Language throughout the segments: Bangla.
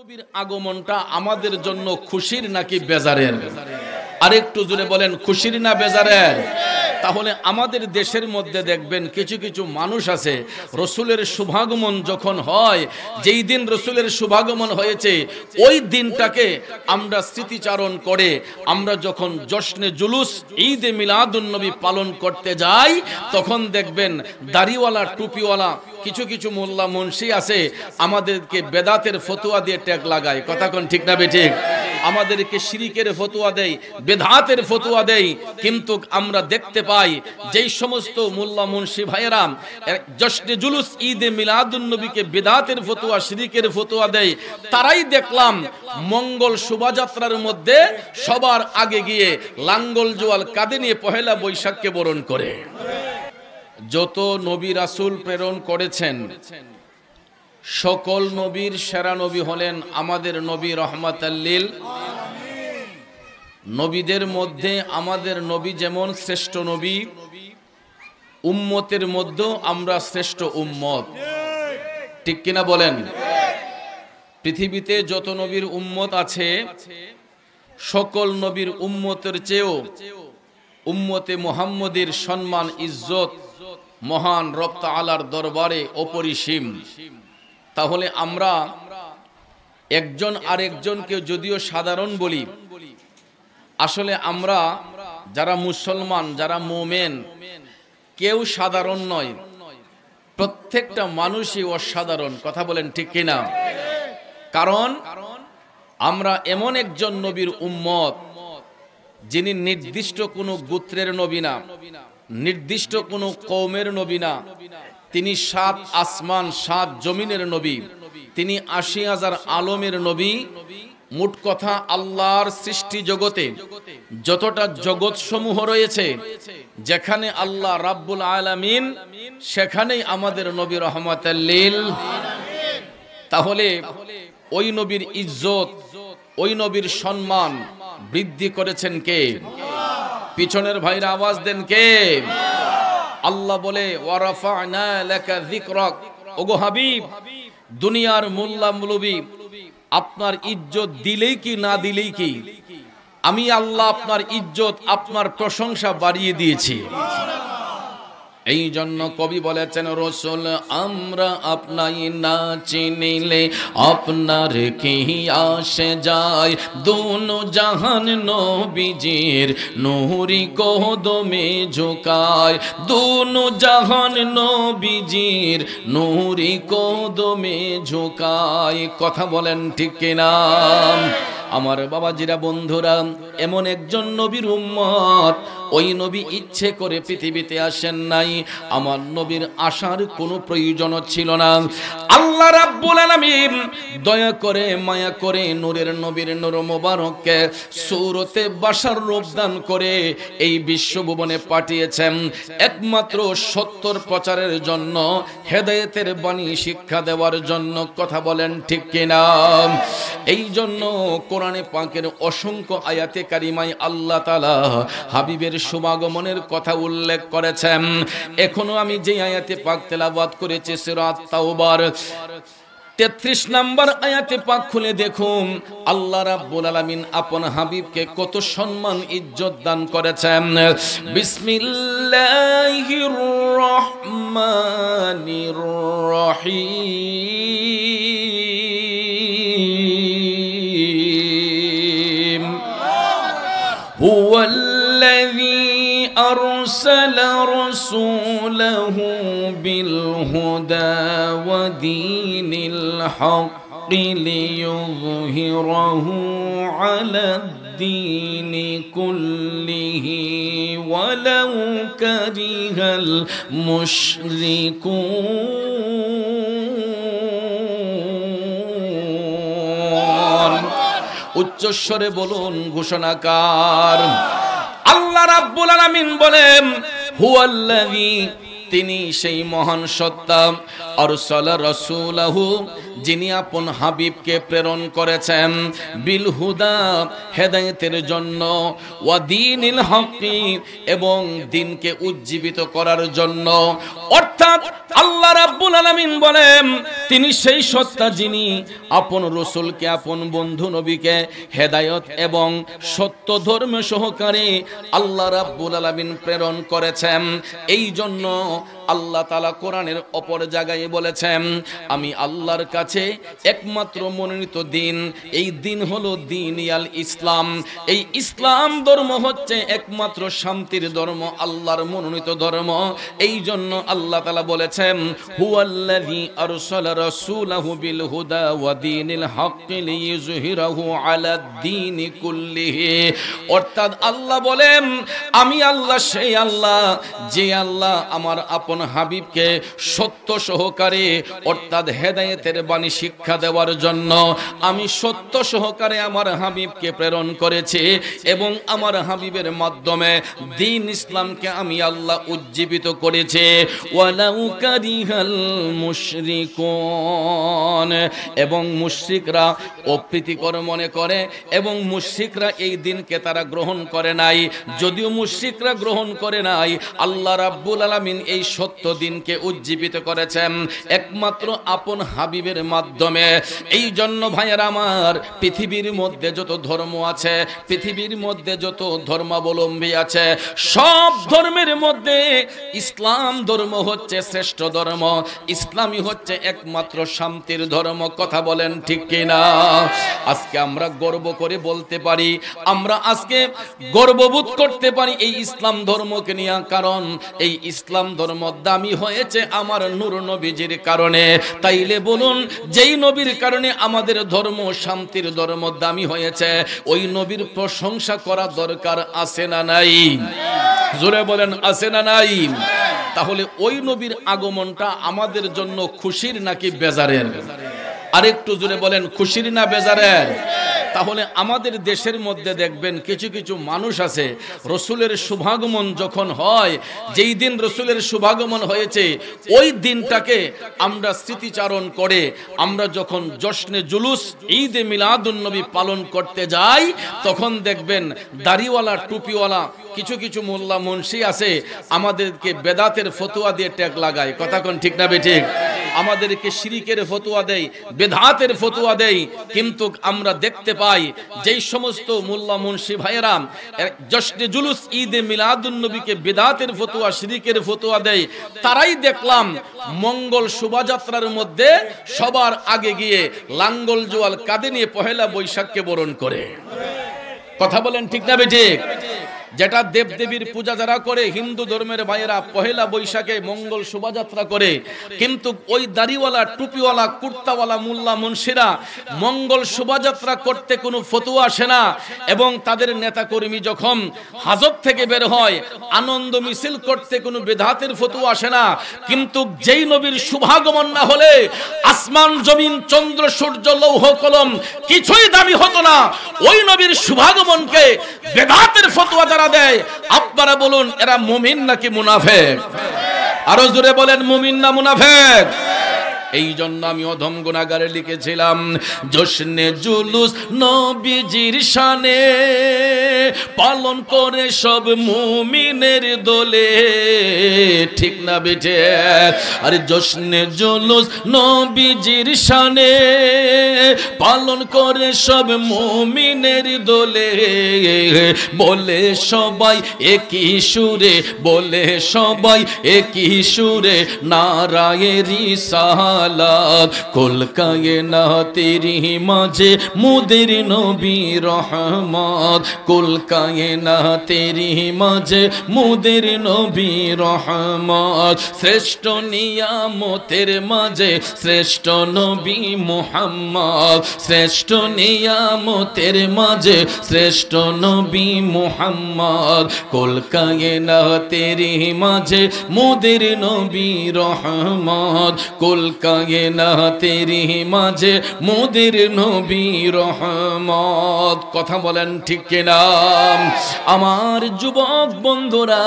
নবীর আগমনটা আমাদের জন্য খুশির নাকি বেজারের? আরেকটু জোরে বলেন, খুশির না বেজারের? তাহলে আমাদের দেশের মধ্যে দেখবেন কিছু কিছু মানুষ আছে, রসুলের শুভাগমন যখন হয়, যেই দিন রসুলের শুভাগমন হয়েছে ওই দিনটাকে আমরা স্মৃতিচারণ করে আমরা যখন জশ্নে জুলুস ঈদে মিলাদুন্নবী পালন করতে যাই, তখন দেখবেন দাড়িওয়ালা টুপিওয়ালা কিছু কিছু মোল্লা মুন্সি আছে, আমাদেরকে বেদাতের ফতোয়া দিয়ে ট্যাগ লাগায়। কথা কোন ঠিক না বেঠিক? আমাদেরকে শিরিকের ফতোয়া দেয়, বেদাতের ফতোয়া দেয়। কিন্তু আমরা দেখতে পাই যেই সমস্ত মোল্লা মুন্সি ভাইয়েরা জশ্নে জুলুস ঈদে মিলাদুন্নবীকে বেদাতের ফতোয়া শিরিকের ফতোয়া দেয়, তারাই দেখলাম মঙ্গল শোভাযাত্রার মধ্যে সবার আগে গিয়ে লাঙ্গল জোয়াল কাঁধে নিয়ে পহেলা বৈশাখকে বরণ করে। যত নবী রাসূল প্রেরণ করেছেন সকল নবীর সেরা নবী হলেন আমাদের নবী রহমাতাল লিল আলামিন। নবীদের মধ্যে আমাদের নবী যেমন শ্রেষ্ঠ নবী, উম্মতের মধ্যে আমরা শ্রেষ্ঠ উম্মত। ঠিক কিনা বলেন? পৃথিবীতে যত নবীর উম্মত আছে সকল নবীর উম্মতের চেয়েও উম্মতে মুহাম্মদের সম্মান ইজ্জত মহান রব তাআলার দরবারে অপরিসীম। তাহলে আমরা একজন আরেকজনকে যদিও সাধারণ বলি, আসলে আমরা যারা মুসলমান, যারা মুমিন, কেউ সাধারণ নয়, প্রত্যেকটা মানুষই অসাধারণ। কথা বলেন ঠিক কিনা? কারণ আমরা এমন একজন নবীর উম্মত যিনি নির্দিষ্ট কোনো গোত্রের নবী না, নির্দিষ্ট কোনো কওমের নবী না, তিনি 7 আসমান 7 জমিনের নবী, তিনি 80,000 আলমের নবী। মোট কথা আল্লাহর সৃষ্টি জগতে যতটা জগৎ সমূহ রয়েছে, যেখানে আল্লাহ রাব্বুল আলামিন সেখানেই আমাদের নবী রহমাতাল লিল আলামিন। তাহলে ওই নবীর ইজ্জত, ওই নবীর সম্মান বৃদ্ধি করেছেন কে? পিছনের ভাইরা আওয়াজ দেন কে? আল্লাহ বলে ওয়ারাফা'না লাকা যিকরাক। ওগো হাবিব, দুনিয়ার মোল্লা মুলবি আপনার ইজ্জত দিলেই কি না দিলেই কি, আমি আল্লাহ আপনার ইজ্জত আপনার প্রশংসা বাড়িয়ে দিয়েছি। এই জন্য কবি বলেছেন, রসুল আমরা আপনাই না চিনিলে আপনার কি আসে যায়, দুনো জাহান নবীজির নূরি কদমে ঝুকায়, দুনো জাহান নবীজির নূরি কদমে ঝুকায়। কথা বলেন ঠিক কিনা? আমার বাবাজিরা, বন্ধুরা, এমন একজন নবীর উম্মত, ওই নবী ইচ্ছে করে পৃথিবীতে আসেন নাই, আমার নবীর আসার কোনো প্রয়োজন ছিল না। আল্লাহ রাব্বুল আলামিন দয়া করে মায়া করে নূরের নবীর নূর মোবারককে সূরতে বাশার রূপ দান করে এই বিশ্বভুবনে পাঠিয়েছেন একমাত্র সত্যর প্রচারের জন্য, হেদায়েতের বাণী শিক্ষা দেওয়ার জন্য। কথা বলেন ঠিক কিনা? এই জন্য কোরআনে পাকের অসংখ্য আয়াতে কারিমায় আল্লাহ তাআলা হাবিবের শুভাগমনের কথা উল্লেখ করেছেন। এখনো আমি যে আয়াতে পাক তেলাওয়াত করেছি সূরা তাওবার 33 নম্বর আয়াতে পাক খুলে দেখুন, আল্লাহ রাব্বুল আলামিন আপন হাবিবকে কত সম্মান ইজ্জত দান করেছেন। বিসমিল্লাহির রহমানির রহিম। হুয়াল্লাযী أرسل رسوله بالهدى ودين الحق ليظهره على الدين كله ولو كره المشركون। উচ্চস্বরে বলুন ঘোষণাকার। আল্লাহ রাব্বুল আলামিন বলেন, হুয়াল্লাযী, তিনি সেই মহান সত্তা, আরসালা রাসূলাহু, যিনি আপন হাবিবকে প্রেরণ করেছেন, বিল হুদা, হেদায়েতের জন্য, ওয়া দীনিল হক, এবং দিনকে উজ্জীবিত করার জন্য। অর্থাৎ আল্লাহ রাব্বুল আলামিন বলেন তিনি সেই সত্তা যিনি আপন রাসূলকে আপন বন্ধু নবীকে হেদায়েত এবং সত্য ধর্ম সহকারে আল্লাহ রাব্বুল আলামিন প্রেরণ করেছেন। এই জন্য আল্লাহ তাআলা কোরআনের অপর জায়গায় বলেছেন আমি আল্লাহর কাছে একমাত্র মনোনীত দিন, এই দিন হলো দ্বীনুল ইসলাম। এই ইসলাম ধর্ম হচ্ছে একমাত্র শান্তির ধর্ম, আল্লাহর মনোনীত ধর্ম। এই জন্য আল্লাহ তাআলা বলেছেন হুয়াল্লাযী আরসালা রাসূলাহু বিল হুদা ওয়া দীনিল হাক্কি লিইয়ুযহিরাহু আলাদ দীনি কুল্লিহি। অর্থাৎ আল্লাহ বলেন আমি আল্লাহ সেই আল্লাহ যে আল্লাহ আমার আপন হাবিবকে সত্য সহকারে অর্থাৎ হেদায়েতের বাণী শিক্ষা দেওয়ার জন্য আমি সত্য সহকারে আমার হাবিবকে প্রেরণ করেছি এবং আমার হাবিবের মাধ্যমে দ্বীন ইসলামকে আমি আল্লাহ উজ্জীবিত করেছি। ওয়ালাউ কারিহাল মুশরিকুন, এবং মুশরিকরা অপ্রীতিকর মনে করে এবং মুশরিকরা এই দিনকে তারা গ্রহণ করে নাই। যদিও মুশরিকরা গ্রহণ করে নাই, আল্লাহ রাব্বুল আলামিন এই সত্য দিনকে উজ্জীবিত করেছেন একমাত্র আপন হাবিবের মাধ্যমে। এই জন্য ভাইয়েরা আমার, পৃথিবীর মধ্যে যত ধর্ম আছে, পৃথিবীর মধ্যে যত ধর্মাবলম্বী আছে, সব ধর্মের মধ্যে ইসলাম ধর্ম হচ্ছে শ্রেষ্ঠ ধর্ম। ইসলামই হচ্ছে একমাত্র শান্তির ধর্ম। কথা বলেন ঠিক কিনা? আজকে আমরা গর্ব করে বলতে পারি, আমরা আজকে গর্ববোধ করতে পারি এই ইসলাম ধর্মকে নিয়ে, কারণ এই ইসলাম ধর্ম দামি হয়েছে আমার নূর নবীজির কারণে। তাইলে বলুন, যেই নবীর কারণে আমাদের ধর্ম শান্তির ধর্ম দামি হয়েছে, ওই নবীর প্রশংসা করা দরকার আছে না নাই? জোরে বলেন আছে না নাই? তাহলে ওই নবীর আগমনটা আমাদের জন্য খুশির নাকি বেজারের? আরেকটু জোরে বলেন, খুশির না বেজারের? তাহলে আমাদের দেশের মধ্যে দেখবেন কিছু কিছু মানুষ আছে, রসুলের শুভাগমন যখন হয়, যেই দিন রসুলের শুভাগমন হয়েছে ওই দিনটাকে আমরা স্মৃতিচারণ করে আমরা যখন জশ্নে জুলুস ঈদে মিলাদুন নবী পালন করতে যাই, তখন দেখবেন দাড়িওয়ালা টুপিওয়ালা কিছু কিছু মোল্লা মুন্সি আছে, আমাদেরকে বেদাতের ফতোয়া দিয়ে ট্যাগ লাগায়। কথা কোন ঠিক না বেঠিক? আমাদেরকে শিরিকের ফতোয়া দেয়, বেদাতের ফতোয়া দেয়। কিন্তু আমরা দেখতে পাই যেই সমস্ত মোল্লা মুন্সি ভাইয়েরা জশ্নে জুলুস ঈদে মিলাদুন নবীকে বেদাতের ফতোয়া শিরিকের ফতোয়া দেয়, তারাই দেখলাম মঙ্গল শোভাযাত্রার মধ্যে সবার আগে গিয়ে লাঙ্গল জোয়াল কাঁধে নিয়ে পহেলা বৈশাখকে বরণ করে। কথা বলেন ঠিক না বেঠিক? যেটা দেবদেবীর পূজা যারা করে হিন্দু ধর্মের ভাইয়েরা পহেলা বৈশাখে মঙ্গল শোভাযাত্রা করে, কিন্তু ওই দাড়িওয়ালা টুপিওয়ালা কুর্তাওয়ালা মোল্লা মুন্সিরা মঙ্গল শোভাযাত্রা করতে কোনো ফতোয়া আসে না, এবং তাদের নেতাকর্মী যখন হাজত থেকে বের হয় আনন্দ মিছিল করতে কোনো বেদাতের ফতোয়া আসে না। কিন্তু যেই নবীর শুভাগমন না হলে আসমান জমিন চন্দ্র সূর্য লৌহ কলম কিছুই দামি হতো না। ওই নবীর শুভাগমনকে বেদাতের ফতোয়া যারা দেয়, আপনারা বলুন এরা মুমিন নাকি মুনাফিক? আরো জোরে বলেন, মুমিন না মুনাফিক? এই জন্য আমি অধম গুনাহগারে লিখেছিলাম, জশ্নে জুলুস নবীজির শানে পালন করে সব মুমিনের দোলে। ঠিক না বেঠে? আরে জশ্নে জুলুস নবীজির শানে পালন করে সব মুমিনের দোলে, বলে সবাই একই সুরে, বলে সবাই একই সুরে নারায়ে রিসালাত। কুল কায়নাতের মাঝে মুদের নবী রহমত, কুল কায়নাতের মাঝে মুদের নবী রহমত। শ্রেষ্ঠ নিয়ামতের মাঝে শ্রেষ্ঠ নবী মুহাম্মদ, শ্রেষ্ঠ নিয়ামতের মাঝে শ্রেষ্ঠ নবী মুহাম্মদ। কুল কায়নাতের মাঝে মুদের নবী রহমত, কুল কায়নাতেরই মাঝে মোদের নবী রহমত। কথা বলেন ঠিক কিনা? আমার যুবক বন্ধুরা,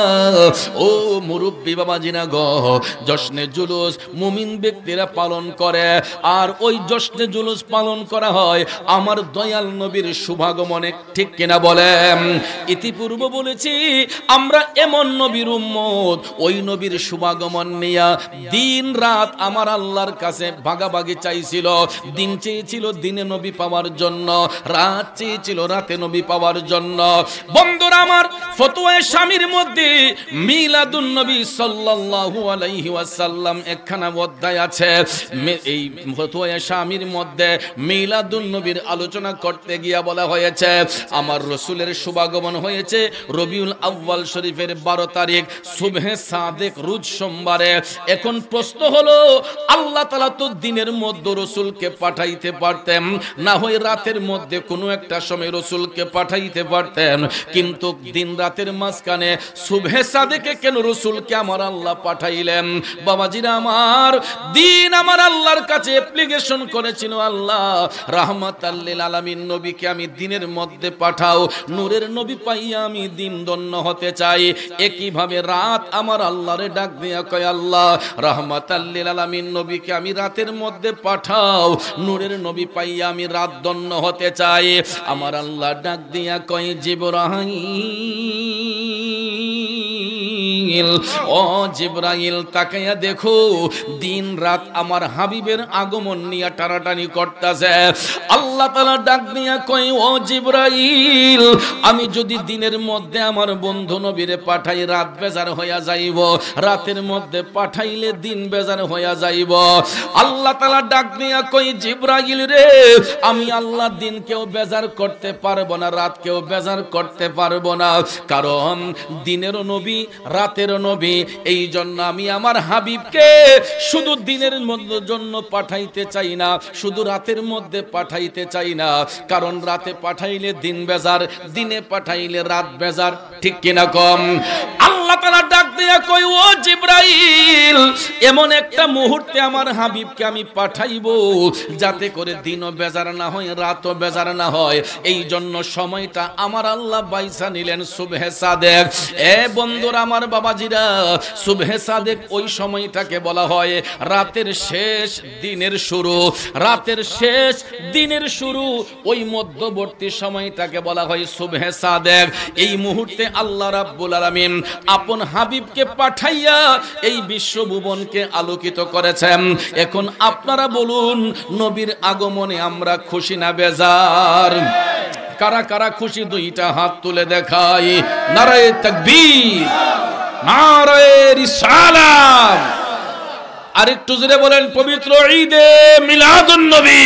ও মুরব্বী বাবাজিনা গো, জশ্নে জুলুস মুমিন ব্যক্তিরা পালন করে, আর ওই জশ্নে জুলুস পালন করা হয় আমার দয়াল নবীর শুভাগমনে। ঠিক কিনা বলেন? ইতিপূর্ব বলেছি আমরা এমন নবীর উম্মত, ওই নবীর শুভাগমন নিয়া দিন রাত আমার আল্লাহর কাছে ভাগাভাগি চাইছিল। দিন চেয়েছিল দিনে নবী পাওয়ার জন্য, রাত চেয়েছিল রাতে নবী পাওয়ার জন্য। বন্ধুরা আমার, ফতোয়ায়ে শামীর মধ্যে মিলাদুন নবী সাল্লাল্লাহু আলাইহি ওয়াসাল্লাম একখানা অধ্যায় আছে। এই ফতোয়ায়ে শামীর মধ্যে মিলাদুন নবীর আলোচনা করতে গিয়া বলা হয়েছে আমার রাসূলের শুভাগমন হয়েছে রবিউল আউয়াল শরীফের 12 তারিখ সুবহে সাদেক রোজ সোমবারে। এখন প্রশ্ন হলো, আল্লাহ তাআলা তো দিনের মধ্যে রাসূলকে পাঠাইতে পারতেন, না হয় রাতের মধ্যে কোনো একটা সময় রাসূলকে পাঠাইতে পারতেন, কিন্তু দিন রাতের মাঝখানে সুবহে সাদেকে কেন রাসূলকে আমার আল্লাহ পাঠাইলেন? বাবাজিরা আমার, দিন আমার আল্লাহর কাছে অ্যাপ্লিকেশন করেছিল, আল্লাহ রাহমাতাল লিল আলামিন নবীকে আমি দিনের মধ্যে পাঠাও, নূরের নবী পাইয়া আমি দিন ধন্য হতে চাই। একই ভাবে রাত আমার আল্লাহরে ডাক দিয়া কয়, আল্লাহ রাহমাতাল লিল আলামিন নবীকে আমি রাতের মধ্যে পাঠাও, নূরের নবী পাইয়া আমি রাত ধন্য হতে চাই। আমার আল্লাহ ডাক দিয়া কয়, জিবরাইল, ও জিবরাইল তাকাইয়া দেখো, দিন রাত আমার হাবিবের আগমন নিয়ে টানাটানি করতেছে। আল্লাহ তাআলা ডাক দিয়া কয়, ও জিবরাইল, আমি যদি দিনের মধ্যে আমার বন্ধু নবীরে পাঠাই রাত বেজার হইয়া যাইব, রাতের মধ্যে পাঠাইলে দিন বেজার হইয়া যাইব। আল্লাহ তাআলা ডাক দিয়া কই, জিবরাইল রে, আমি আল্লাহ দিনকেও বেজার করতে পারবো না, রাতকেও বেজার করতে পারবো না, কারণ দিনেরও নবী রাতেরও নবী। এই জন্য আমি আমার হাবিবকে শুধু দিনের মধ্যে জন্য পাঠাইতে চাই না, শুধু রাতের মধ্যে পাঠাইতে চাই না, কারণ রাতে পাঠাইলে দিন বেজার, দিনে পাঠাইলে রাত বেজার। ঠিক কিনা কম? আল্লাহ তাআলা ডাক দিয়া কই, ও জিবরাইল, এমন একটা মুহূর্তে আমার হাবিবকে আমি পাঠাইবো যাতে করে দিনও বেজার না হয়, রাতও বেজার না হয়। এই জন্য সময়টা আমার আল্লাহ বাইসা নিলেন সুবহে সাদেক। এ বন্ধুরা আমার, বাবাজিরা, সুবহে সাদেক ওই সময়টাকে বলা হয় রাতের শেষ দিনের শুরু, রাতের শেষ দিনের শুরু, ওই মধ্যবর্তী সময়টাকে বলা হয় সুবহে সাদেক। এই মুহূর্তে আল্লাহ রাব্বুল আলামিন আপন হাবিবকে পাঠাইয়া এই বিশ্বভুবনকে আলোকিত করেছেন। এখন আপনারা বলুন, নবীর আগমনে আমরা খুশি না বেজার? কারা কারা খুশি? দুইটা হাত তুলে দেখাই। নারায়ে তাকবীর, নারায়ে রিসালাত। আরেকটু জোরে বলেন, পবিত্র ঈদে মিলাদুন নবী।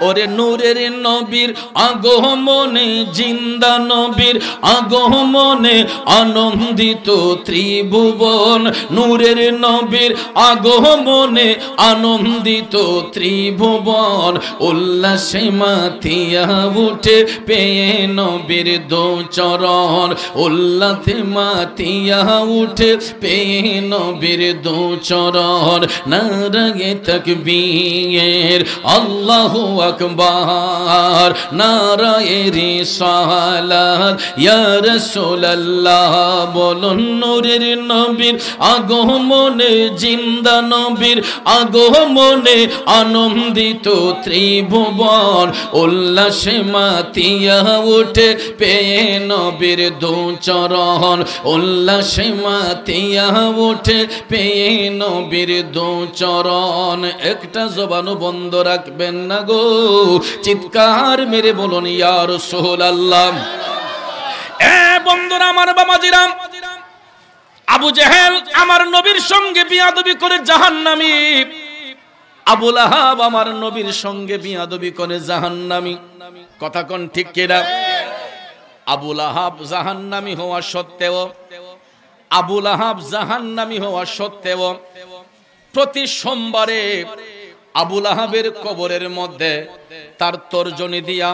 ওরে নূরের নবীর আগমনে, জিন্দা নবীর আগমনে আনন্দিত ত্রিভুবন, নূরের নবীর আগমনে আনন্দিত ত্রিভুবন, উল্লাসে মাতিয়া উঠে পেয়ে নবীর দু চরণ, উল্লাসে মাতিয়া উঠে পেয়ে নবীর দু চরণ। নারায়ে তাকবীর, আল্লাহু আকবার, নারায়ে রিসালাত, ইয়া রাসূলুল্লাহ। বলুন, নূরের নবীর আগমনে, জিন্দা নবীর আগমনে আনন্দিত ত্রিভুবন, উল্লাসে মাতিয়া উঠে পেয়ে নবীর দু চরণ, উল্লাসে মাতিয়া উঠে পেয়ে নবীর দু চরণ। একটা জবান বন্ধ রাখবেন না গো, চিৎকার মেরে বলুন, ইয়া রাসূলুল্লাহ। এ বন্ধুরা আমার, বাবাজিরা, আবু জেহেল আমার নবীর সঙ্গে বিয়াদবি করে জাহান্নামী, আবু লাহাব আমার নবীর সঙ্গে বিয়াদবি করে জাহান্নামী। কথা কোন ঠিক কিনা? আবু লাহাব জাহান্নামী হওয়া সত্ত্বেও, আবু লাহাব জাহান্নামী হওয়া সত্ত্বেও প্রতি সোমবারে আবু লাহাবের কবরের মধ্যে তার তর্জনী দিয়া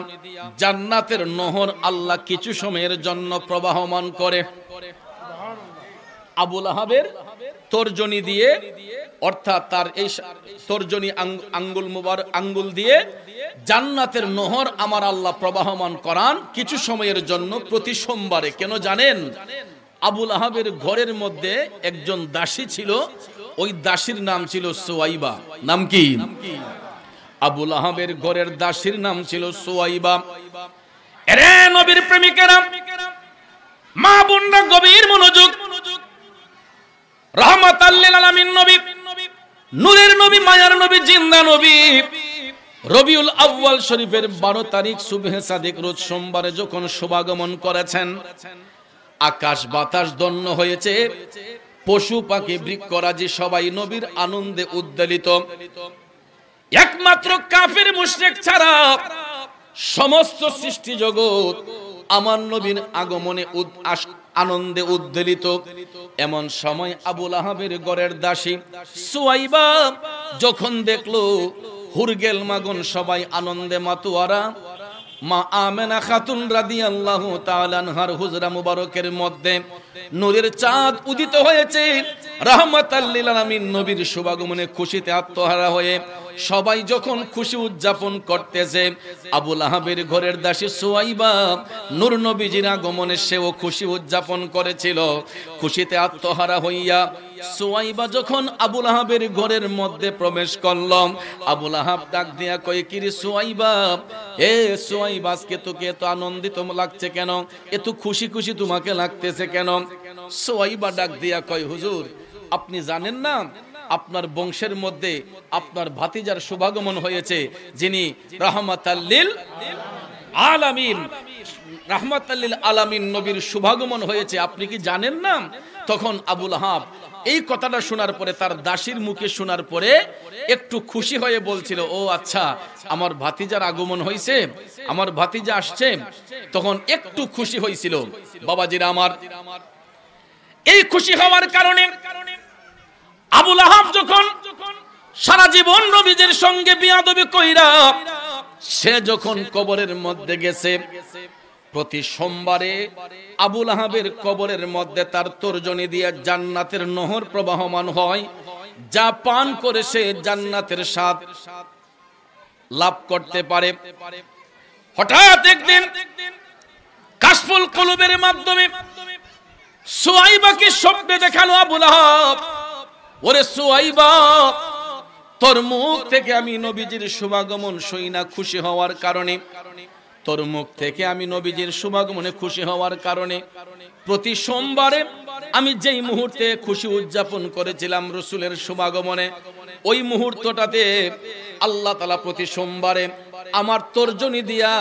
জান্নাতের নহর আল্লাহ কিছু সময়ের জন্য প্রবাহমান করে। আবু লাহাবের তর্জনী দিয়ে, অর্থাৎ তার এই তর্জনী আঙ্গুল মুবারক আঙ্গুল দিয়ে জান্নাতের নহর আমার আল্লাহ প্রবাহমান করান কিছু সময়ের জন্য প্রতি সোমবারে। কেন জানেন? আবুল আহাবের ঘরের মধ্যে একজন দাসী ছিল, ওই দাসীর নাম ছিল সুয়াইবা। নাম কি? আবুল আহাবের ঘরের দাসীর নাম ছিল সুয়াইবা। এরে নবীর প্রেমিকেরা, মা বোনরা গভীর মনোযোগ। রাহমাতাল লিল আলামিন নবী, নূরের নবী, মায়ার নবী, জিন্দা নবী, রবিউল আউয়াল শরীফের 12 তারিখ সুবহে সাদিক রোজ সোমবারে যখন শুভাগমন করেছেন, আকাশ বাতাস ধন্য হয়েছে, পশু পাখি বৃক্ষরাজি সবাই নবীর আনন্দে উদ্বেলিত। একমাত্র কাফির মুশরিক ছাড়া সমস্ত সৃষ্টি জগৎ আমার নবীর আগমনে আনন্দে উদ্বেলিত। এমন সময় আবুল আহাবের ঘরের দাসী সুয়াইবা যখন দেখলো হুরগেল মাগুন সবাই আনন্দে মাতোয়ারা, মা আমেনা খাতুন রাদিয়াল্লাহু তাআলা আনহার হুজরা মুবারকের মধ্যে নূরের চাঁদ উদিত হয়েছে। রাহমাতাল লিল আলামিন নবীর শুভাগমনে খুশিতে আত্মহারা হয়ে সবাই যখন খুশি উদযাপন করতেছে, আবুল আহাবের ঘরের দাসী সুয়াইবা নূর নবীজির আগমনে সেও খুশি উদযাপন করেছিল। খুশিতে আত্মহারা হইয়া সুয়াইবা যখন আবুল আহাবের ঘরের মধ্যে প্রবেশ করল, আবুল আহাব ডাক দিয়া কয়, কি রে সুয়াইবা, এ সুয়াইবা, আজকে তোকে এত আনন্দিত লাগছে কেন? এত খুশি খুশি তোমাকে লাগতেছে কেন? সুয়াইবা ডাক দিয়া কয়, হুজুর, আপনি জানেন না আপনার বংশের মধ্যে আপনার ভাতিজার শুভাগমন হয়েছে, যিনি রাহমাতাল লিল আলামিন, রাহমাতাল লিল আলামিন নবীর শুভাগমন হয়েছে, আপনি কি জানেন না? তখন আবুল আহাব এই কথাটা শোনার পরে, তার দাসীর মুখে শোনার পরে একটু খুশি হয়ে বলছিল, ও আচ্ছা, আমার ভাতিজার আগমন হয়েছে, আমার ভাতিজা আসছে। তখন একটু খুশি হয়েছিল। বাবাজিরা আমার, এই খুশি হওয়ার কারণে আবুল আহাব যখন সারা জীবন নবীজির সঙ্গে বিয়াদবি কইরা সে যখন কবরের মধ্যে গেছে, প্রতি সোমবারে আবুল আহাবের কবরের মধ্যে তার তর্জনী দিয়ে জান্নাতের নহর প্রবাহমান হয়, যা পান করে সে জান্নাতের স্বাদ লাভ করতে পারে। হঠাৎ একদিন কাশফুল কুলুবের মাধ্যমে সুয়াইবাকে স্বপ্নে দেখালো আবুল আহাব, ওরে সুয়াইবা, তোর মুখ থেকে আমি নবীজির শুভাগমন শুইনা খুশি হওয়ার কারণে, তোর মুখ থেকে আমি নবীজির শুভাগমনে খুশি হওয়ার কারণে প্রতি সোমবারে আমি যেই মুহূর্তে খুশি উদযাপন করেছিলাম রাসূলের শুভাগমনে, ওই মুহূর্তটাতে আল্লাহ তাআলা প্রতি সোমবারে আমার তর্জনী দিয়া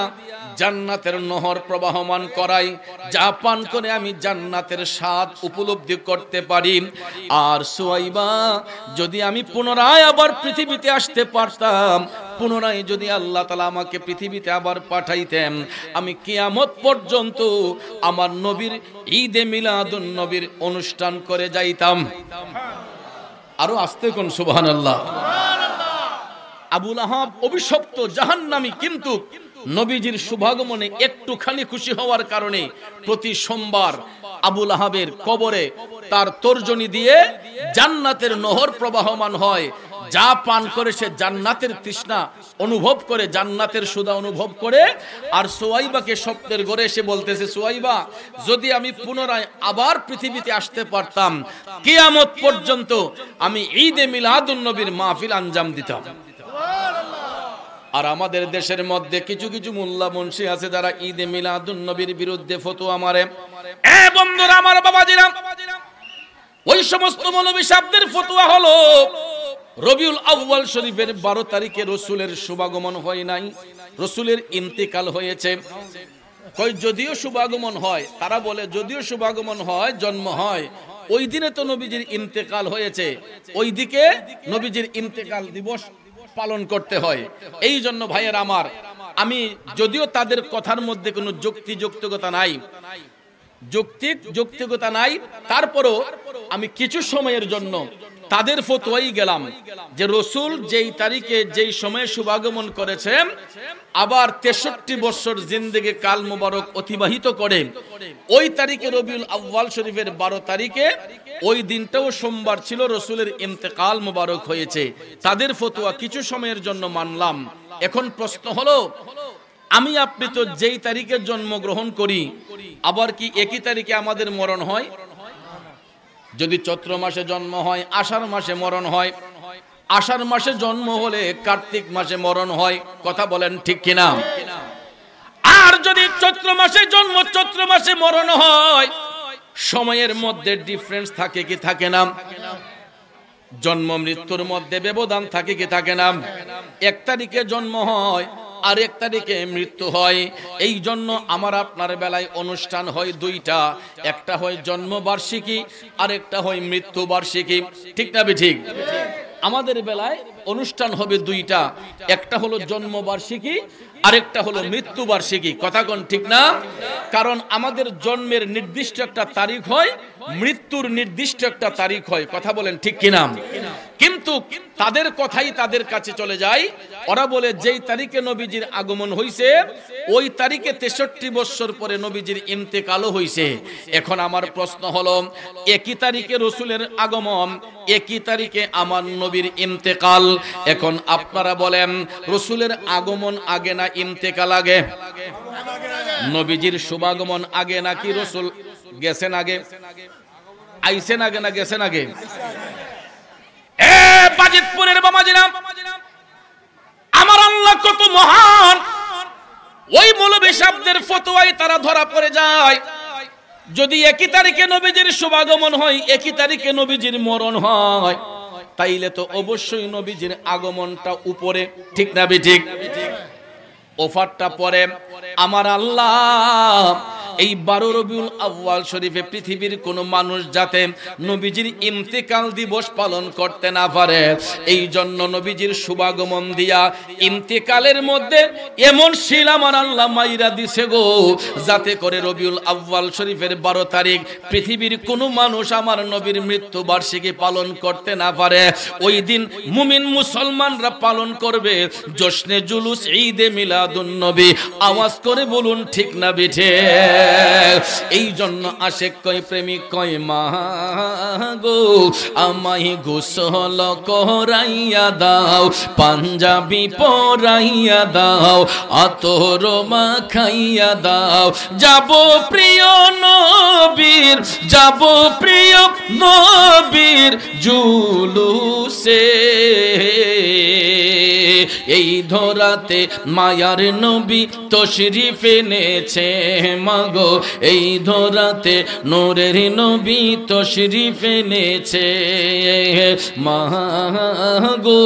জান্নাতের নহর প্রবাহমান করাই, যা পান করে আমি জান্নাতের স্বাদ উপলব্ধি করতে পারি। আর সুয়াইবা, যদি আমি পুনরায় আবার পৃথিবীতে আসতে পারতাম, পুনরায় যদি আল্লাহ তাআলা আমাকে পৃথিবীতে আবার পাঠাইতেন, আমি কিয়ামত পর্যন্ত আমার নবীর ঈদে মিলাদুন নবীর অনুষ্ঠান করে যাইতাম। আরো আস্তে কোন সুবহানাল্লাহ। আবুল আহাব অভিশপ্ত জাহান্নামী, কিন্তু নবীজির শুভাগমনে একটুখানি খুশি হওয়ার কারণে প্রতি সোমবার আবুল আহাবের কবরে তার তর্জনী দিয়ে জান্নাতের নহর প্রবাহমান হয়, যা পান করে সে জান্নাতের তৃষ্ণা অনুভব করে, জান্নাতের সুধা অনুভব করে। আর সুয়াইবাকে স্বপ্নের ঘরে এসে বলতেছে, সুয়াইবা, যদি আমি পুনরায় আবার পৃথিবীতে আসতে পারতাম, কিয়ামত পর্যন্ত আমি ঈদে মিলাদুন নবীর মাহফিল আঞ্জাম দিতাম। আর আমাদের দেশের মধ্যে কিছু কিছু মোল্লা মুন্সি আছে যারা ঈদে মিলাদুন নবীর বিরুদ্ধে ফতোয়া মারে। এ বন্ধুরা আমার, বাবাজিরা, ওই সমস্ত মৌলবী সাহেবদের ফতোয়া হলো রবিউল আউয়াল শরীফের 12 তারিখে রাসূলের শুভাগমন হয় নাই, রাসূলের ইন্তেকাল হয়েছে। কই যদিও শুভাগমন হয়, তারা বলে যদিও শুভাগমন হয়, জন্ম হয়, ওই দিনে তো নবীজির ইন্তেকাল হয়েছে, ওই দিকে নবীজির ইন্তেকাল দিবস পালন করতে হয়। এই জন্য ভাইয়ের আমার, আমি যদিও তাদের কথার মধ্যে কোনো যৌক্তিকতা নাই, তারপরও আমি কিছু সময়ের জন্য তাদের ফতোয়াই গেলাম যে রসুল যেই তারিখে যেই সময়ে শুভাগমন করেছেন, আবার 63 বছর জিন্দেগি কাল মুবারক অতিবাহিত করে ওই তারিখে রবিউল আউয়াল শরীফের 12 তারিখে, ওই দিনটাও সোমবার ছিল, রসুলের ইন্তেকাল মুবারক হয়েছে। তাদের ফতোয়া কিছু সময়ের জন্য মানলাম। এখন প্রশ্ন হলো, আমি আপনি তো যেই তারিখে জন্মগ্রহণ করি, আবার কি একই তারিখে আমাদের মরণ হয়? যদি চৈত্র মাসে জন্ম হয়, আষাঢ় মাসে মরণ হয়। আষাঢ় মাসে জন্ম হলে কার্তিক মাসে মরণ হয়। কথা বলেন ঠিক কিনা? আর যদি চৈত্র মাসে জন্ম, চৈত্র মাসে মরণ হয়, সময়ের মধ্যে ডিফারেন্স থাকে কি থাকে না? জন্ম মৃত্যুর মধ্যে ব্যবধান থাকে কি থাকে না? এক তারিখে জন্ম হয় আর এক তারিখে মৃত্যু হয়। এই জন্য আমার আপনার বেলায় অনুষ্ঠান হয় দুইটা, একটা হয় জন্মবার্ষিকী আর একটা হয় মৃত্যু বার্ষিকী। ঠিক না ঠিক? আমাদের বেলায় অনুষ্ঠান হবে দুইটা, একটা হলো জন্মবার্ষিকী আর একটা হলো মৃত্যু বার্ষিকী। কথা কোন ঠিক না? কারণ আমাদের জন্মের নির্দিষ্ট একটা তারিখ হয়, মৃত্যুর নির্দিষ্ট একটা তারিখ হয়। কথা বলেন ঠিক কিনা? কিন্তু তাদের কথাই তাদের কাছে চলে যায়। ওরা বলে যেই তারিখে নবীজির আগমন হইছে, ওই তারিখে 63 বছর পরে নবীজির ইন্তেকালও হইছে। এখন আমার প্রশ্ন হলো, একই তারিখে রসুলের আগমন, একই তারিখে আমার নবীর ইন্তেকাল। এখন আপনারা বলেন, রসুলের আগমন আগে না ইন্তেকাল আগে? নবীজির শুভাগমন আগে নাকি রসুল গেছেন আগে? আইছেন আগে না গেছেন আগে? বাজিতপুরের বাবাজিরা, আমার আল্লাহ কত মহান! ওই মৌলভী সাহেবদের ফতোয়ায় তারা ধরা পড়ে যায়। যদি একই তারিখে নবীজির শুভাগমন হয়, একই তারিখে নবীজির মরণ হয়, তাইলে তো অবশ্যই নবীজির আগমনটা উপরে। ঠিক না ঠিক? ওফারটা পরে। আমার আল্লাহ এই 12 রবিউল আউয়াল শরীফে পৃথিবীর কোন মানুষ যাতে নবীজির ইন্তেকাল দিবস পালন করতে না পারে, এই জন্য নবীজির শুভাগমন দিয়া ইন্তেকালের মধ্যে এমন শিল আমার আল্লাহ মাইরা দিছে গো, যাতে করে রবিউল আউয়াল শরীফের 12 তারিখ পৃথিবীর কোন মানুষ আমার নবীর মৃত্যু বার্ষিকী পালন করতে না পারে। ওই দিন মুমিন মুসলমানরা পালন করবে জশ্নে জুলুস ঈদে মিলাদুন নবী। আওয়াজ করে বলুন ঠিক না বিঠে? এই জন্য আশেক কয়, প্রেমিক কয়, মা গো আমায় গোসল করাইয়া দাও, পাঞ্জাবি পরাইয়া দাও, আতর মাখাইয়া দাও, যাব প্রিয় নবীর, যাব প্রিয় নবীর জুলুসে। এই ধরাতে মায়ার নবী তশরিফ এনেছে মাগো, এই ধরাতে নূরের নবী তশরিফ এনেছে। মাগো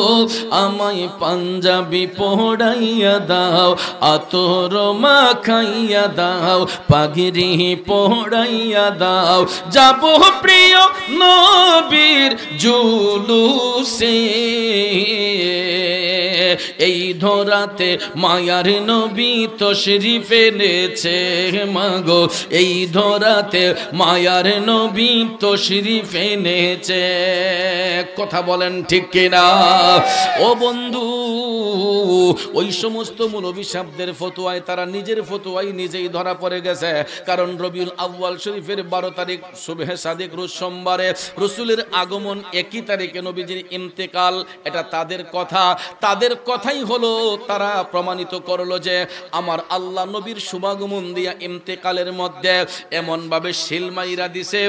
আমায় পাঞ্জাবি পড়াইয়া দাও, আতর মাখাইয়া দাও, পাগড়ি পড়াইয়া দাও, যাব প্রিয় নবীর জুলুসে। এই ধরাতে মায়ার নবী তশরিফ এনেছে মাগো, এই ধরাতে মায়ার নবী তশরিফ এনেছে। কথা বলেন ঠিক কিনা? ও বন্ধু, ওই সমস্ত মৌলভী সাহেবদের ফতোয়ায় তারা নিজের ফতোয়ায় নিজেই ধরা পড়ে গেছে। কারণ রবিউল আউয়াল শরীফের 12 তারিখ সুবহে সাদিক রোজ সোমবারে রসুলের আগমন, একই তারিখে নবীজির ইন্তেকাল। এটা তাদের কথা, তাদের কথাই হলো তারা প্রমাণিত করলো যে আমার আল্লাহ নবীর শুভাগমন দিয়া ইন্তেকালের মধ্যে এমন ভাবে শিল মাইরা দিছে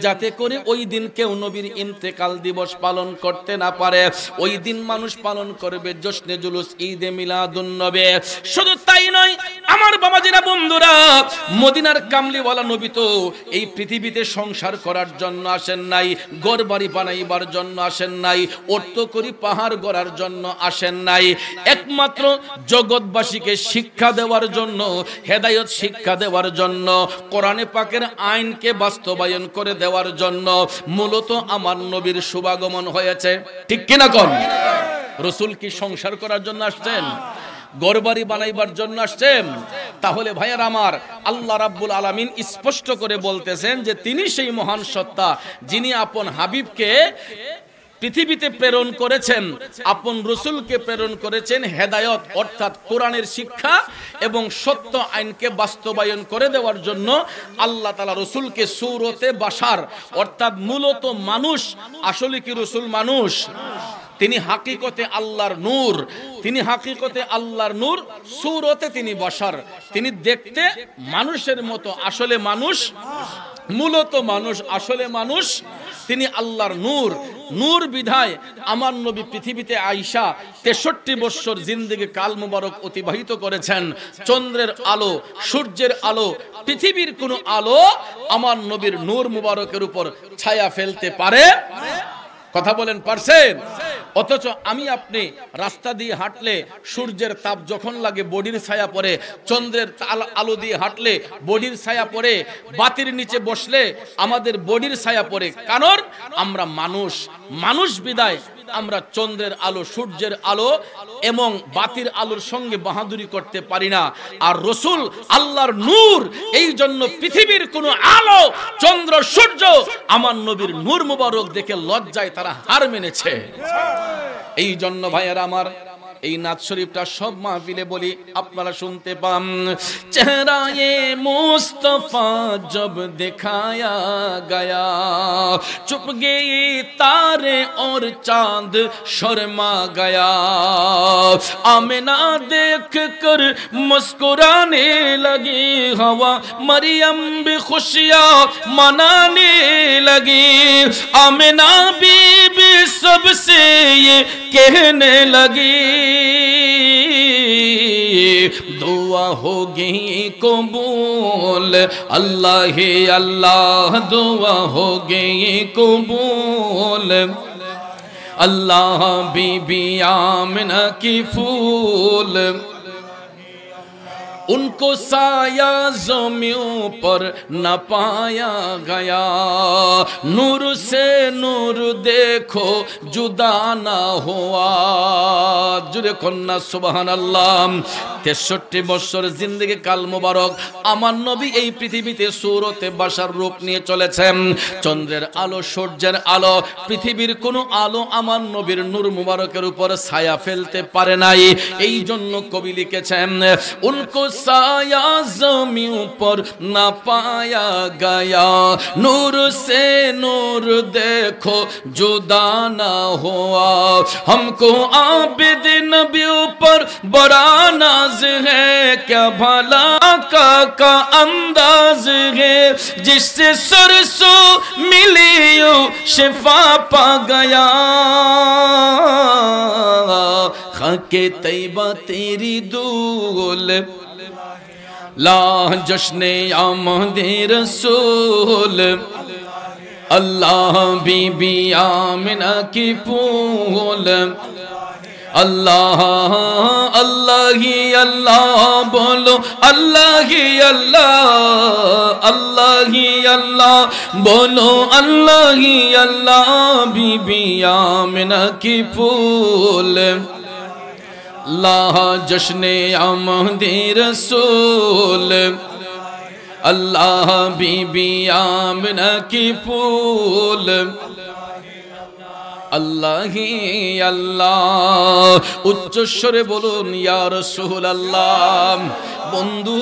যাতে করে ওই দিন কেউ নবীর ইন্তেকাল দিবস পালন করতে না পারে। ওই দিন মানুষ পালন করবে জশ্নে জুলুস ঈদে মিলাদুন নবী। শুধু তাই নয় আমার বাবাজিরা, বন্ধুরা, মদিনার কামলিওয়ালা নবী তো এই পৃথিবীতে সংসার করার জন্য আসেন নাই, ঘর বাড়ি বানাইবার জন্য আসেন নাই, অর্থ করি পাহাড় গড়ার জন্য আসেন নাই, একমাত্র জগৎবাসীকে শিক্ষা দেওয়ার জন্য, হেদায়েত শিক্ষা দেওয়ার জন্য, কোরআনে পাকের আইনকে বাস্তবায়ন করে দেওয়ার জন্য মূলত আমার নবীর শুভাগমন হয়েছে। ঠিক কিনা কোন? রসুল কি সংসার করার জন্য আসছেন? ঘরবাড়ি বানাইবার জন্য আসছেন? তাহলে ভাইয়ার আমার, আল্লাহ রাব্বুল আলামিন স্পষ্ট করে বলতেছেন যে তিনি সেই মহান সত্তা যিনি আপন হাবিবকে পৃথিবীতে প্রেরণ করেছেন, আপন রসুলকে প্রেরণ করেছেন হেদায়ত অর্থাৎ কোরআনের শিক্ষা এবং সত্য আইনকে বাস্তবায়ন করে দেওয়ার জন্য। আল্লাহ তাআলা রসুলকে সূরতে বাশার অর্থাৎ মূলত মানুষ, আসলে কি রসুল মানুষ? তিনি হাকিকতে আল্লাহর নূর, তিনি হাকিকতে আল্লাহর নূর, সূরতে তিনি বাশার, তিনি দেখতে মানুষের মতো, আসলে মানুষ, মূলত মানুষ, আসলে মানুষ। তিনি আল্লাহর নূর, নূর বিধায় আমার নবী পৃথিবীতে আইসা 63 বছর জিন্দেগি কাল মুবারক অতিবাহিত করেছেন। চন্দ্রের আলো, সূর্যের আলো, পৃথিবীর কোনো আলো আমার নবীর নূর মুবারকের উপর ছায়া ফেলতে পারে? কথা বলেন, পারছেন? অথচ আমি আপনি রাস্তা দিয়ে হাঁটলে সূর্যের তাপ যখন লাগে বডির ছায়া পড়ে, চন্দ্রের আলো দিয়ে হাঁটলে বডির ছায়া পড়ে, বাতির নিচে বসলে আমাদের বডির ছায়া পড়ে। কারণ আমরা মানুষ, মানুষ বিদায় আমরা চন্দ্রের আলো, সূর্যের আলো এবং বাতির আলোর সঙ্গে বাহাদুরি করতে পারি না। আর রসুল আল্লাহর নূর, এই জন্য পৃথিবীর কোনো আলো, চন্দ্র, সূর্য আমার নবীর নূর মুবারক দেখে লজ্জায় তারা হার মেনেছে। এই জন্য ভাইয়েরা আমার, এই নাত শরীফটা সব মাহফিলে বলি, আপনারা শুনতে পান। চেহারায়ে মুস্তফা জব দেখায়া গয়া, চুপ গয়ে তারে और चांद शर्मा गया, आमिना देख कर मुस्कुराने लगी, हवा मरियम भी खुशियां मनाने लगी, आमिना बीबी सबसे ये कहने लगी, दुआ होगी कबूल, अल्लाह ही अल्लाह, दुआ होगी कबूल, अल्लाह बीबी आमिना की फूल, उनको साया ज़मीं पर न पाया गया, नूर से नूर देखो जुदा ना हुआ। जुरे कन्ना सुबहानाल्लाह। 63 বছর জিন্দেগি কাল মুবারক আমার নবী এই পৃথিবীতে সূরতে বাশার রূপ নিয়ে চলেছেন। চন্দ্রের আলো, সূর্যের আলো, পৃথিবীর কোনো আলো আমার নবীর নূর মুবারকের উপর ছায়া ফেলতে পারে নাই। এই জন্য কবি লিখেছেন, উनको साया ज़मीं पर न पाया गया, नूर से नूर देखो जुदा ना हुआ, हमको आबिद नबी पर बड़ा नाज है, क्या भला का अंदाज है, जिससे सरसों मिली शिफा पा गया, खाके तैयबा तेरी दूल, ला जश्ने आमदे रसूल, अल्लाह बीबी आमिना की फूल, अल्लाह अल्लाह ही अल्लाह बोलो, अल्लाह ही अल्लाह, अल्लाह ही अल्लाह बोलो, अल्लाह ही अल्लाह बीबी आमिना की फूल, ला जश्ने आमदे रसूल, अल्लाह बीबी आमिना की फूल, अल्लाह ही अल्लाह। उच्च स्वरे बोलुन या রাসূলুল্লাহ। বন্ধু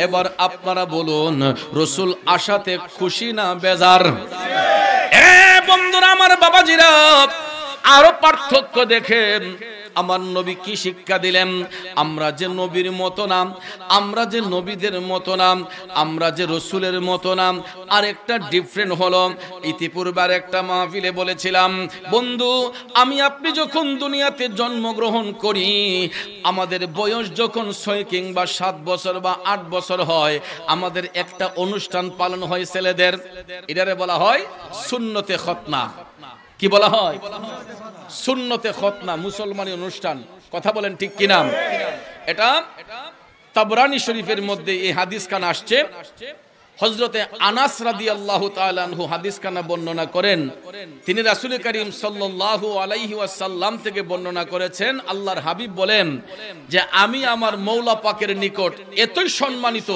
এবার আপনারা বলুন, রসুল আশাতে খুশি না বেজার? বন্ধুরা আমার, বাবাজিরা, আরো পার্থক্য দেখেন আমার নবী কি শিক্ষা দিলেন। আমরা যে নবীর মতো নাম, আমরা যে নবীদের মতো নাম, আমরা যে রসুলের মতো নাম, আরেকটা ডিফারেন্ট হলো। ইতিপূর্বে একটা মাহফিলে বলেছিলাম, বন্ধু আমি আপনি যখন দুনিয়াতে জন্মগ্রহণ করি, আমাদের বয়স যখন 6 কিংবা 7 বছর বা 8 বছর হয়, আমাদের একটা অনুষ্ঠান পালন হয় ছেলেদের, এটারে বলা হয় সুন্নতে খতনা। কি বলা হয়? সুন্নতে খতনা, মুসলমানি অনুষ্ঠান। কথা বলেন ঠিক কি না? এটা তাবরানী শরীফের মধ্যে এই হাদিস খানা আসছে। হযরতে আনাস রাদিয়াল্লাহু তাআলা আনহু হাদিস খানা বর্ণনা করেন। তিনি রাসূল করিম সাল্লাল্লাহু আলাইহি ওয়াসাল্লাম থেকে বর্ণনা করেছেন, আল্লাহর হাবিব বলেন যে আমি আমার মওলা পাকের নিকট এতই সম্মানিত,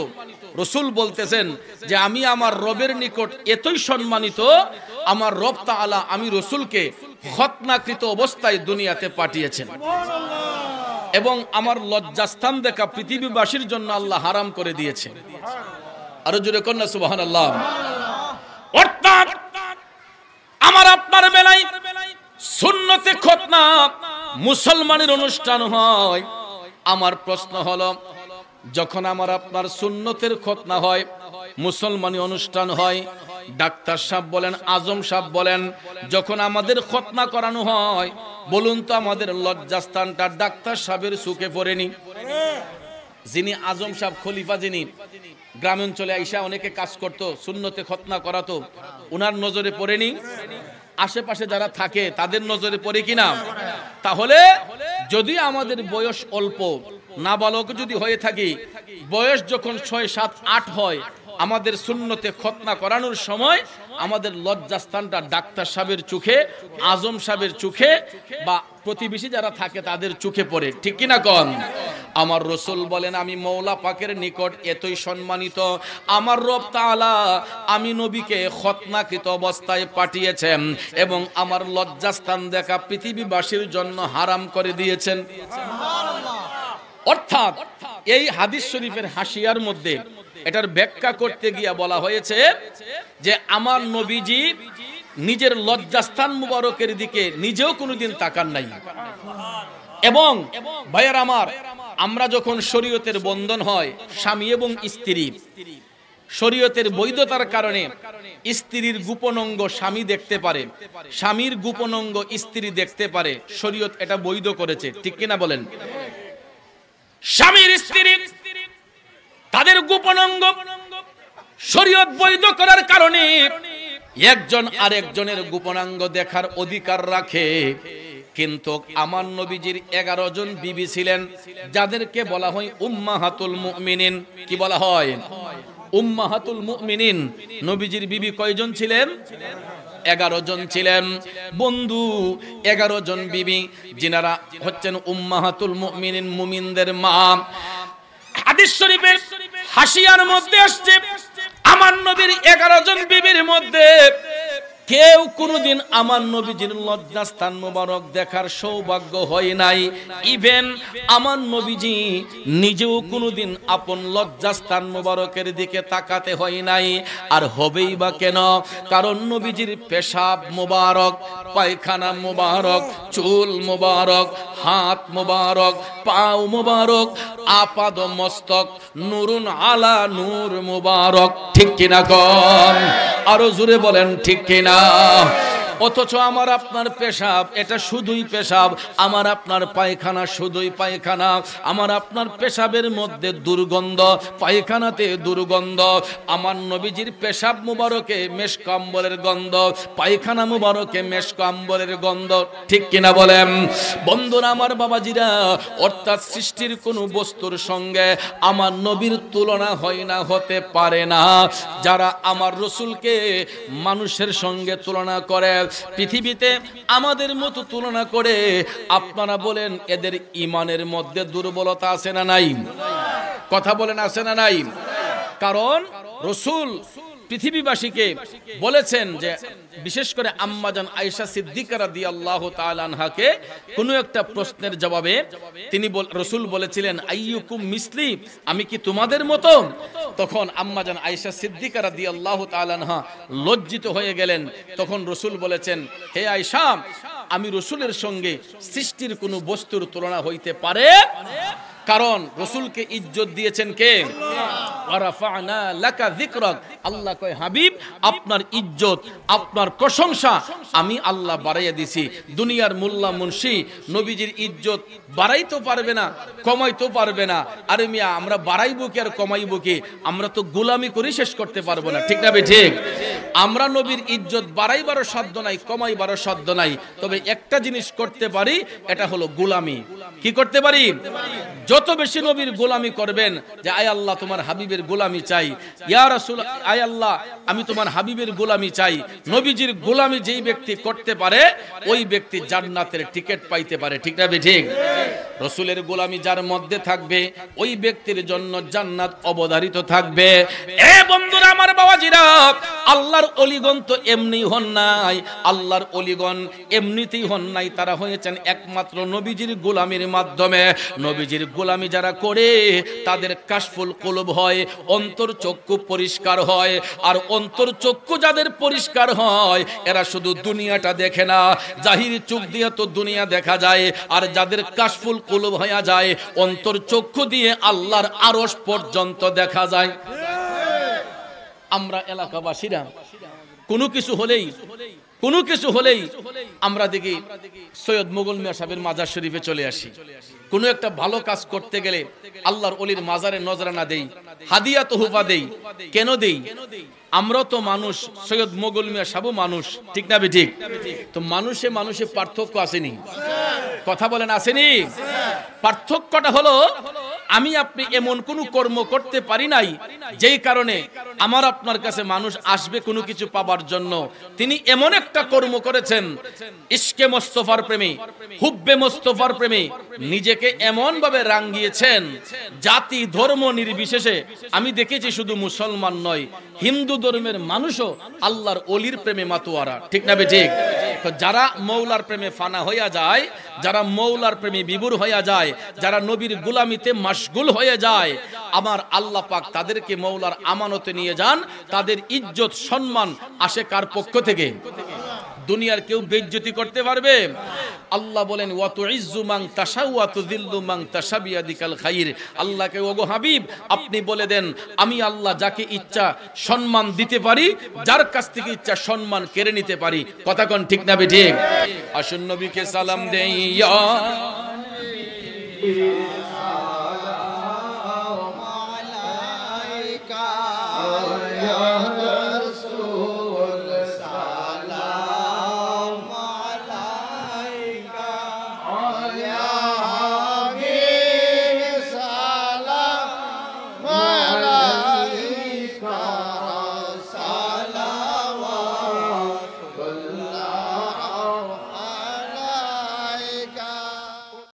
রসুল বলতেছেন যে আমি আমার রবের নিকট এতই সম্মানিত আমার রব তাআলা আমি রাসূলকে খতনাকৃত অবস্থায় দুনিয়াতে পাঠিয়েছেন এবং আমার লজ্জাস্থান দেখা পৃথিবীবাসীর জন্য আল্লাহ হারাম করে দিয়েছেন। আরো জোরে কন্যা সুবহানাল্লাহ। অর্থাৎ আমার আপনার বেলায় সুন্নতে খতনা মুসলমানের অনুষ্ঠান হয়। আমার প্রশ্ন হলো, যখন আমার আপনার সুন্নতের খতনা হয়, মুসলমানি অনুষ্ঠান হয়, ডাক্তার সাহেব বলেন, আজম সাহেব বলেন, যখন আমাদের খতনা করানো হয়, বলুন তো আমাদের লজ্জাস্থানটা ডাক্তার সাহেবের চোখে পড়েনি? যিনি আজম সাহেব খলিফা, যিনি গ্রাম অঞ্চলে আইসা অনেকে কাজ করত, সুন্নতে খতনা করাতো, ওনার নজরে পড়েনি? আশেপাশে যারা থাকে তাদের নজরে পড়ে কিনা? তাহলে যদি আমাদের বয়স অল্প, নাবালক যদি হয়ে থাকি, বয়স যখন 6, 7, 8 হয়, আমাদের সুন্নতে খতনা করানোর সময় আমাদের লজ্জাস্থানটা ডাক্তার সাহেবের চোখে, আজম সাহেবের চোখে বা প্রতিবেশী যারা থাকে তাদের চোখে পড়ে, ঠিক কিনা কোন? আমার রাসূল বলেন, আমি মওলা পাকের নিকট এতই সম্মানিত, আমার রব তাআলা আমি নবীকে খতনাকৃত অবস্থায় পাঠিয়েছেন এবং আমার লজ্জাস্থান দেখা পৃথিবীবাসীর জন্য হারাম করে দিয়েছেন। অর্থাৎ এই হাদিস শরীফের হাসিয়ার মধ্যে এটার ব্যাখ্যা করতে গিয়া বলা হয়েছে যে আমার নবীজি নিজের লজ্জাস্থান মুবারকের দিকে নিজেও কোনোদিন তাকান নাই। এবং ভাইয়ার আমার, আমরা যখন শরীয়তের বন্ধন হয় স্বামী এবং স্ত্রী, শরীয়তের বৈধতার কারণে স্ত্রীর গোপন অঙ্গ স্বামী দেখতে পারে, স্বামীর গোপন অঙ্গ স্ত্রী দেখতে পারে, শরীয়ত এটা বৈধ করেছে, ঠিক কিনা বলেন? স্বামীর স্ত্রী তাদের গোপন অঙ্গ শরীয়ত বৈধ করার কারণে একজন আরেকজনের গোপনাঙ্গ দেখার অধিকার রাখে। কিন্তু আমার নবীজির 11 জন বিবি ছিলেন, যাদেরকে বলা হয় উম্মাহাতুল মুমিনিন। কি বলা হয়? উম্মাহাতুল মুমিনিন। নবীজির বিবি কয়জন ছিলেন? 11 জন ছিলেন। বন্ধু, 11 জন বিবি যিনারা হচ্ছেন উম্মাহাতুল মুমিনিন, মুমিনদের মা। হাদিস শরীফের হাসিয়ার মধ্যে আসছে, আমার নবীর 11 জন বিবির মধ্যে কেউ কোনোদিন আমার নবীজির লজ্জাস্থান মুবারক দেখার সৌভাগ্য হয় নাই। ইভেন আমার নবীজি নিজেও কোনোদিন আপন লজ্জাস্থান মুবারকের দিকে তাকাতে হয় নাই। আর হবেই বা কেন? কারণ নবীজির পেশাব মুবারক, পায়খানা মুবারক, চুল মুবারক, হাত মুবারক, পাও মুবারক, আপাদ মস্তক নূরুন আলা নূর মুবারক, ঠিক কিনা কোন? আরো জোরে বলেন, ঠিক কিনা? অথচ আমার আপনার পেশাব এটা শুধুই পেশাব, আমার আপনার পায়খানা শুধুই পায়খানা, আমার আপনার পেশাবের মধ্যে দুর্গন্ধ, পায়খানাতে দুর্গন্ধ। আমার নবীজির পেশাব মুবারকে মেশক আম্বরের গন্ধ, পায়খানা মুবারকে মেশক আম্বরের গন্ধ, ঠিক কিনা বলেন? বন্ধুরা আমার, বাবাজিরা, অর্থাৎ সৃষ্টির কোনো বস্তুর সঙ্গে আমার নবীর তুলনা হয় না, হতে পারে না। যারা আমার রাসূলকে মানুষের সঙ্গে তুলনা করে, পৃথিবীতে আমাদের মতো তুলনা করে, আপনারা বলেন এদের ঈমানের মধ্যে দুর্বলতা আছে না নাই? কথা বলেন, আছে না নাই? কারণ রাসূল পৃথিবীবাসীকে বলেছেন যে, বিশেষ করে আম্মাজান আয়েশা সিদ্দিকা রাদিয়াল্লাহু তাআলা আনহাকে কোনো একটা প্রশ্নের জবাবে তিনি রাসূল বলেছিলেন, আইয়ুকুম মিসলি, আমি কি তোমাদের মতো? তখন আম্মাজান আয়েশা সিদ্দিকা রাদিয়াল্লাহু তাআলা আনহা লজ্জিত হয়ে গেলেন। তখন রাসূল বলেছেন, হে আয়েশা, আমি রাসূলের সঙ্গে সৃষ্টির কোনো বস্তুর তুলনা হইতে পারে? কারণ রাসূলকে ইজ্জত দিয়েছেন কে? ওয়ারাফা'না লাকা যিকরাক। আল্লাহ কয়, হাবিব, আপনার ইজ্জত, আপনার প্রশংসা আমি আল্লাহ বাড়াইয়া দিছি। দুনিয়ার মোল্লা মুন্সি নবীজির ইজ্জত বাড়াইতে পারবে না, কমাইতে পারবে না। আরে মিয়া, আমরা বাড়াইবো কি আর কমাইবো কি? আমরা তো গোলামি করে শেষ করতে পারবো না, ঠিক না বে ঠিক? আমরা নবীর ইজ্জত বাড়াইবারও সাধ্য নাই, কমাইবারও সাধ্য নাই। তবে একটা জিনিস করতে পারি, এটা হলো গোলামি। কি করতে পারি? যত বেশি নবীর গোলামি করবেন, যে আয় আল্লাহ তোমার হাবিবের গোলামি চাই, ইয়া রাসূল, আয় আল্লাহ আমি তোমার হাবিবের গোলামি চাই। নবীজির গোলামি যেই ব্যক্তি করতে পারে, ওই ব্যক্তি জান্নাতের টিকিট পাইতে পারে, ঠিক না বে ঠিক? রাসূলের গোলামি যার মধ্যে থাকবে, ওই ব্যক্তির জন্য জান্নাত অবধারিত থাকবে। এ বন্ধুরা আমার, বাবাজিরা, আল্লাহর আল্লাহর ওলিগণ তো এমনি হন নাই, আল্লাহর ওলিগণ এমনিতেই হন নাই, তারা হয়েছেন একমাত্র নবীজির গোলামির মাধ্যমে। নবীজির গোলামি যারা করে তাদের কাশফুল কুলুব হয়, অন্তর চক্ষু পরিষ্কার হয়। আর অন্তর চক্ষু যাদের পরিষ্কার হয় এরা শুধু দুনিয়াটা দেখে না, জাহিরি চোখ দিয়ে তো দুনিয়া দেখা যায়, আর যাদের কাশফুল কুলুব হয়ে যায় অন্তর চক্ষু দিয়ে আল্লাহর আরশ পর্যন্ত দেখা যায়। আমরা এলাকাবাসীরা কোনো কিছু হলেই আমরা দেখি সৈয়দ মুঘল মিয়া সাহেবের মাজার শরীফে চলে আসি। কোনো একটা ভালো কাজ করতে গেলে আল্লাহর ওলির মাজারে নজরানা দেই, হাদিয়া তোহফা দেই। কেন দেই? আমরা তো মানুষ, সৈয়দ মুঘল মিয়া সাহেবও মানুষ, ঠিক না ঠিক? তো মানুষে পার্থক্য আসেনি? কথা বলেন আসেনি? পার্থক্যটা হলো আমি আপনি এমন কোন কর্ম করতে পারি নাই যেই কারণে আমার আপনার কাছে মানুষ আসবে কোনো কিছু পাবার জন্য। তিনি এমন একটা কর্ম করেছেন, ইশকে মোস্তফার প্রেমী, হুব্বে মোস্তফার প্রেমী, নিজেকে এমন ভাবে রাঙ্গিয়েছেন জাতি ধর্ম নির্বিশেষে। আমি দেখেছি শুধু মুসলমান নয়, হিন্দু ধর্মের মানুষও আল্লাহর ওলির প্রেমে মাতোয়ারা, ঠিক না ঠিক? তো যারা মৌলার প্রেমে ফানা হইয়া যায়, যারা মৌলার প্রেমে বিভোর হইয়া যায়, যারা নবীর গোলামিতে মাশগুল হয়ে যায়, আমার আল্লাহ পাক তাদেরকে মৌলার আমানতে নিয়ে যান। তাদের ইজ্জত সম্মান আসে কার পক্ষ থেকে? দুনিয়ার কেউ বেইজ্জতি করতে পারবে? আল্লাহ বলেন ওয়া তুইজ্জু মান তাশাউ ওয়া তুযিল্লু মান তাশা বিয়াদিকাল খাইর। আল্লাহকে ওগো হাবিব আপনি বলে দেন আমি আল্লাহ যাকে ইচ্ছা সম্মান দিতে পারি, যার কাছ থেকে ইচ্ছা সম্মান কেড়ে নিতে পারি। কথা কোন ঠিক না ঠিক? আসুন নবীকে সালাম দেই ইয়া